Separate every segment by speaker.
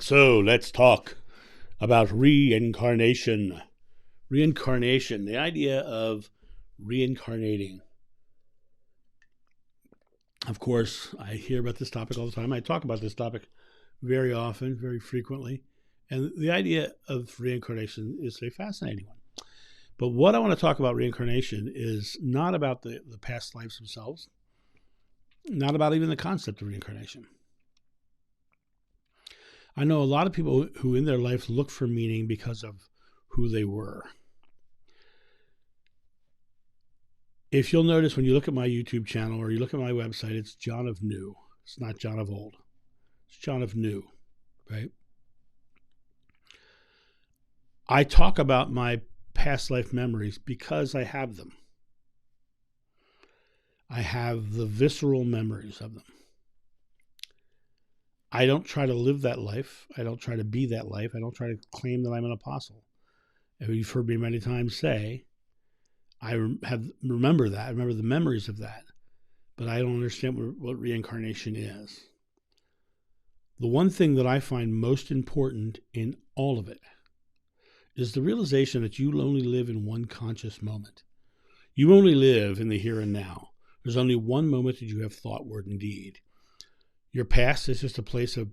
Speaker 1: So let's talk about reincarnation. Reincarnation, the idea of reincarnating. Of course, I hear about this topic all the time. I talk about this topic very often, very frequently. And the idea of reincarnation is a fascinating one. But what I want to talk about reincarnation is not about the past lives themselves, not about even the concept of reincarnation. I know a lot of people who in their life look for meaning because of who they were. If you'll notice when you look at my YouTube channel or you look at my website, it's John of New. It's not John of Old. It's John of New, right? I talk about my past life memories because I have them. I have the visceral memories of them. I don't try to live that life. I don't try to be that life. I don't try to claim that I'm an apostle. And you've heard me many times say, I remember that. I remember the memories of that. But I don't understand what reincarnation is. The one thing that I find most important in all of it is the realization that you only live in one conscious moment. You only live in the here and now. There's only one moment that you have thought, word, and deed. Your past is just a place of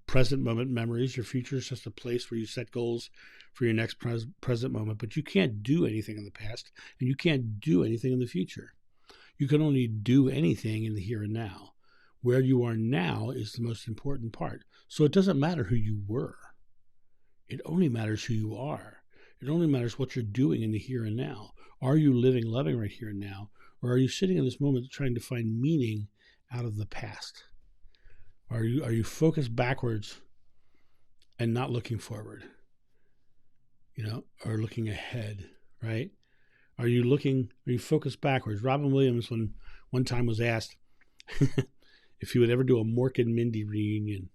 Speaker 1: present moment memories. Your future is just a place where you set goals for your next present moment. But you can't do anything in the past, and you can't do anything in the future. You can only do anything in the here and now. Where you are now is the most important part. So it doesn't matter who you were. It only matters who you are. It only matters what you're doing in the here and now. Are you living, loving right here and now? Or are you sitting in this moment trying to find meaning out of the past? Are you focused backwards and not looking forward? Or looking ahead, right? Are you focused backwards? Robin Williams, one time was asked if he would ever do a Mork and Mindy reunion.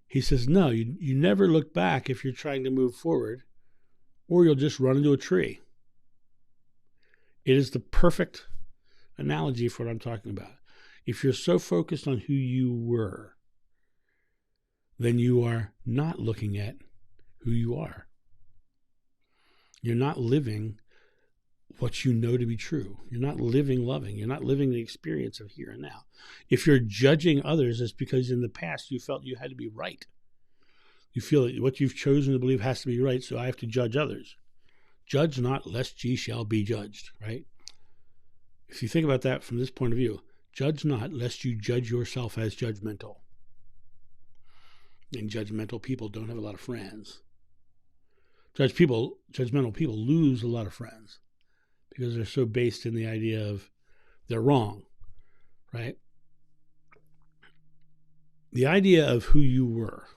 Speaker 1: He says, no, you never look back if you're trying to move forward, or you'll just run into a tree. It is the perfect analogy for what I'm talking about. If you're so focused on who you were, then you are not looking at who you are. You're not living what you know to be true. You're not living loving. You're not living the experience of here and now. If you're judging others, it's because in the past you felt you had to be right. You feel that what you've chosen to believe has to be right, so I have to judge others. Judge not, lest ye shall be judged, right? If you think about that from this point of view, judge not, lest you judge yourself as judgmental. And judgmental people don't have a lot of friends. Judgmental people lose a lot of friends because they're so based in the idea of they're wrong, right? The idea of who you were,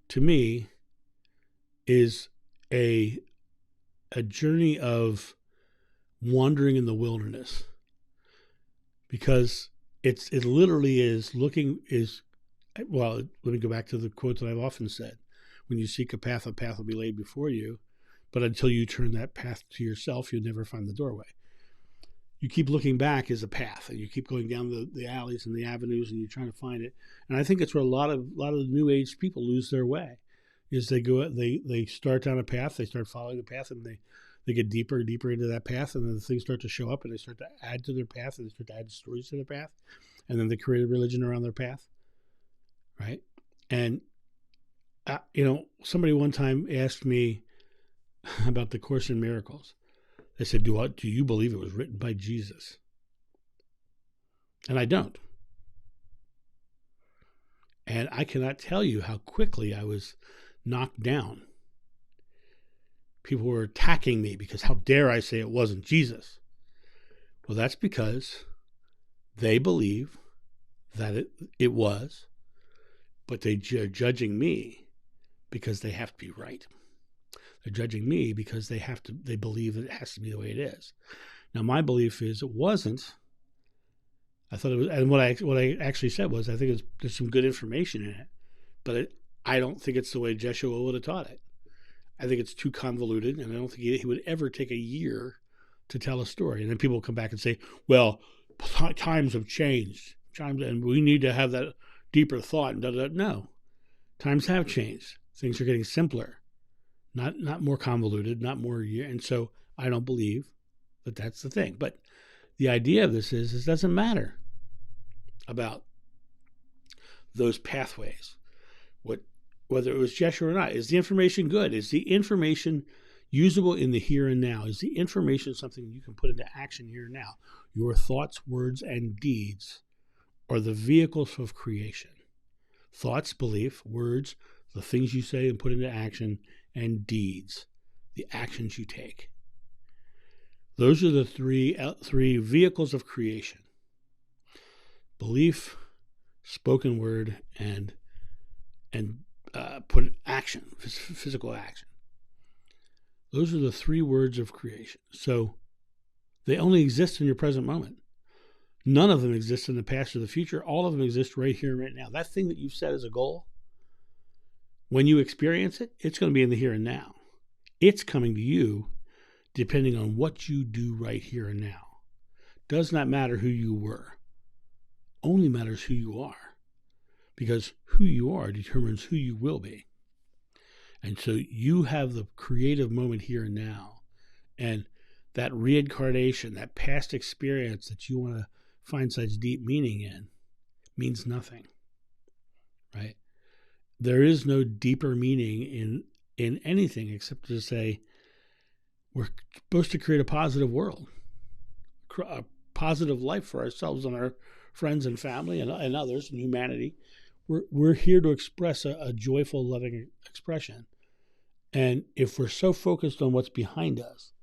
Speaker 1: to me, is a journey of wandering in the wilderness. Because it literally let me go back to the quote that I've often said. When you seek a path will be laid before you. But until you turn that path to yourself, you'll never find the doorway. You keep looking back as a path, and you keep going down the alleys and the avenues, and you're trying to find it. And I think it's where a lot of the new age people lose their way. Is they start down a path, they start following the path, and they get deeper and deeper into that path, and then the things start to show up, and they start to add to their path, and they start to add stories to their path, and then they create a religion around their path, right? And somebody one time asked me about the Course in Miracles. They said, "Do you believe it was written by Jesus?" And I don't. And I cannot tell you how quickly I was knocked down. People were attacking me because how dare I say it wasn't Jesus? Well, that's because they believe that it was, but they're judging me because they have to be right. They're judging me because they believe that it has to be the way it is. Now, my belief is it wasn't. I thought it was, and what I actually said was I think there's some good information in it, but I don't think it's the way Jeshua would have taught it. I think it's too convoluted, and I don't think he would ever take a year to tell a story. And then people will come back and say, well, times have changed, and we need to have that deeper thought and no. Times have changed. Things are getting simpler, not more convoluted, not more. And so I don't believe that that's the thing. But the idea of this is it doesn't matter about those pathways. Whether it was gesture or not, is the information good? Is the information usable in the here and now? Is the information something you can put into action here and now? Your thoughts, words, and deeds are the vehicles of creation. Thoughts, belief, words, the things you say and put into action, and deeds, the actions you take. Those are the three vehicles of creation: belief, spoken word, and put action, physical action. Those are the three words of creation. So they only exist in your present moment. None of them exist in the past or the future. All of them exist right here and right now. That thing that you've set as a goal, when you experience it, it's going to be in the here and now. It's coming to you depending on what you do right here and now. Does not matter who you were. Only matters who you are. Because who you are determines who you will be. And so you have the creative moment here and now. And that reincarnation, that past experience that you want to find such deep meaning in, means nothing. Right? There is no deeper meaning in anything except to say we're supposed to create a positive world, a positive life for ourselves and our friends and family and others and humanity. We're here to express a joyful, loving expression. And if we're so focused on what's behind us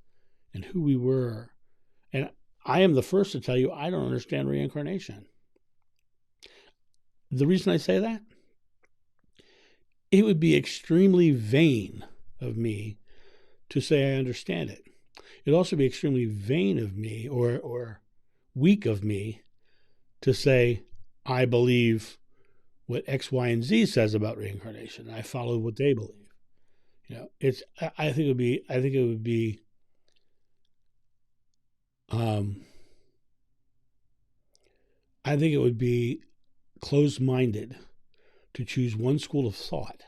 Speaker 1: and who we were, and I am the first to tell you, I don't understand reincarnation. The reason I say that, it would be extremely vain of me to say I understand it. It'd also be extremely vain of me or weak of me to say I believe what X, Y, and Z says about reincarnation. I follow what they believe. I think it would be closed-minded to choose one school of thought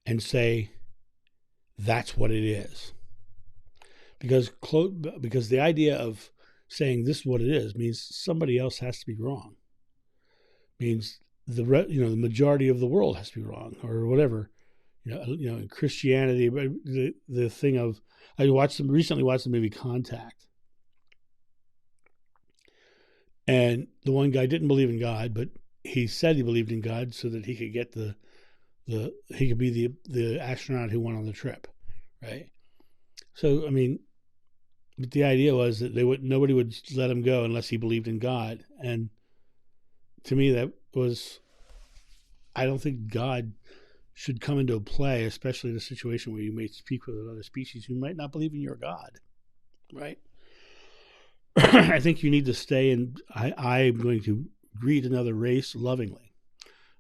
Speaker 1: and say that's what it is. Because the idea of saying this is what it is means somebody else has to be wrong. Means the majority of the world has to be wrong or whatever. In Christianity, the thing of I recently watched the movie Contact, and the one guy didn't believe in God, but he said he believed in God so that he could get he could be the astronaut who went on the trip, right? So but the idea was that nobody would let him go unless he believed in God, and to me that was, I don't think God should come into play, especially in a situation where you may speak with another species who might not believe in your God, right? I think you need to stay, and I'm going to greet another race lovingly.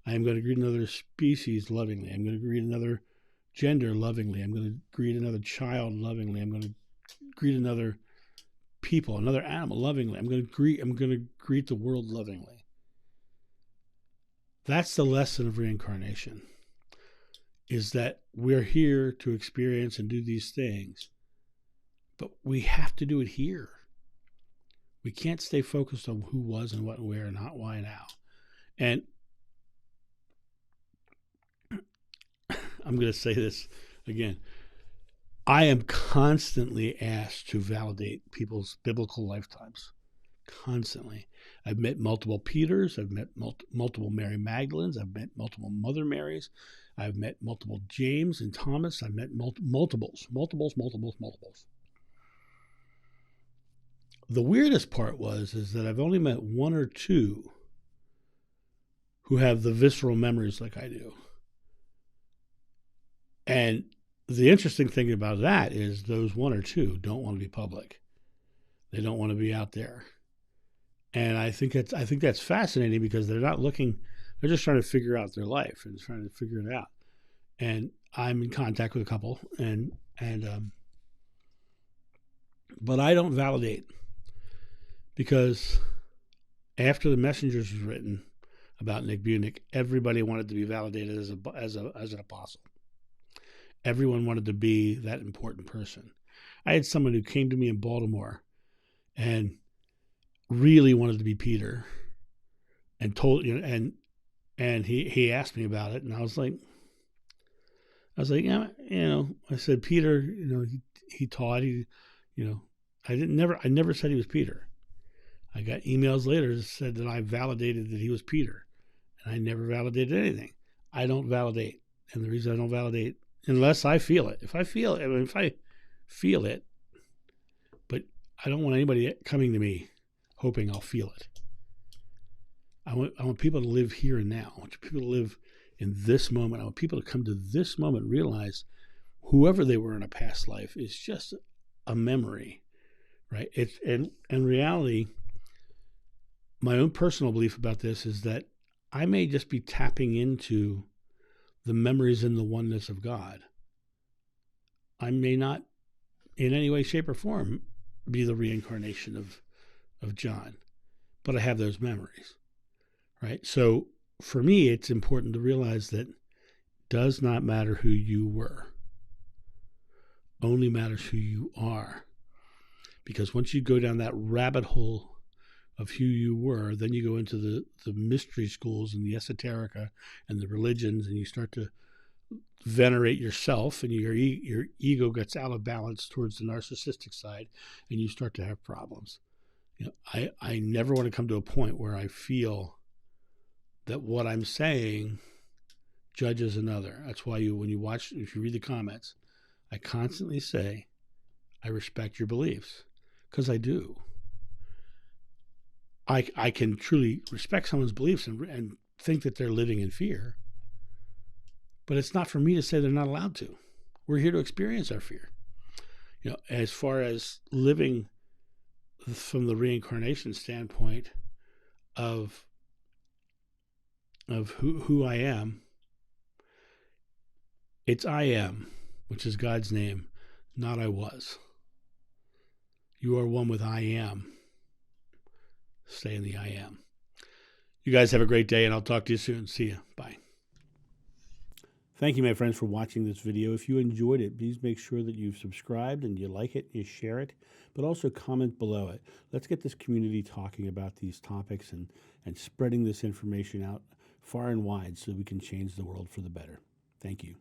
Speaker 1: I am going to greet another species lovingly. I'm going to greet another gender lovingly. I'm going to greet another child lovingly. I'm going to greet another people, another animal lovingly. I'm going to greet the world lovingly. That's the lesson of reincarnation, is that we're here to experience and do these things, but we have to do it here. We can't stay focused on who was and what and where and not why and how. And I'm going to say this again. I am constantly asked to validate people's biblical lifetimes. Constantly. I've met multiple Peters. I've met multiple Mary Magdalens. I've met multiple Mother Marys. I've met multiple James and Thomas. I've met multiples. The weirdest part is that I've only met one or two who have the visceral memories like I do. And the interesting thing about that is those one or two don't want to be public. They don't want to be out there. And I think that's fascinating because they're not looking, they're just trying to figure out their life and trying to figure it out. And I'm in contact with a couple but I don't validate, because after The Messengers was written, about Nick Bunick. Everybody wanted to be validated as an apostle. Everyone wanted to be that important person. I had someone who came to me in Baltimore and really wanted to be Peter, and told and he asked me about it, and I was like, yeah, I said, Peter, he taught, I never said he was Peter. I got emails later that said that I validated that he was Peter, and I never validated anything. I don't validate, and the reason I don't validate, unless I feel it. If I feel it, but I don't want anybody coming to me hoping I'll feel it. I want people to live here and now. I want people to live in this moment. I want people to come to this moment and realize whoever they were in a past life is just a memory, right? It's and reality. My own personal belief about this is that I may just be tapping into the memories and the oneness of God. I may not, in any way, shape, or form, be the reincarnation of John, but I have those memories, right? So for me, it's important to realize that it does not matter who you were. Only matters who you are. Because once you go down that rabbit hole of who you were, then you go into the mystery schools and the esoterica and the religions, and you start to venerate yourself, and your ego gets out of balance towards the narcissistic side, and you start to have problems. I never want to come to a point where I feel that what I'm saying judges another. That's why if you read the comments, I constantly say, I respect your beliefs, because I do. I can truly respect someone's beliefs and think that they're living in fear, but it's not for me to say they're not allowed to. We're here to experience our fear. As far as living from the reincarnation standpoint of who I am, it's I am, which is God's name, not I was. You are one with I am. Stay in the I am. You guys have a great day, and I'll talk to you soon. See you. Bye. Thank you, my friends, for watching this video. If you enjoyed it, please make sure that you've subscribed and you like it, you share it, but also comment below it. Let's get this community talking about these topics and spreading this information out far and wide so we can change the world for the better. Thank you.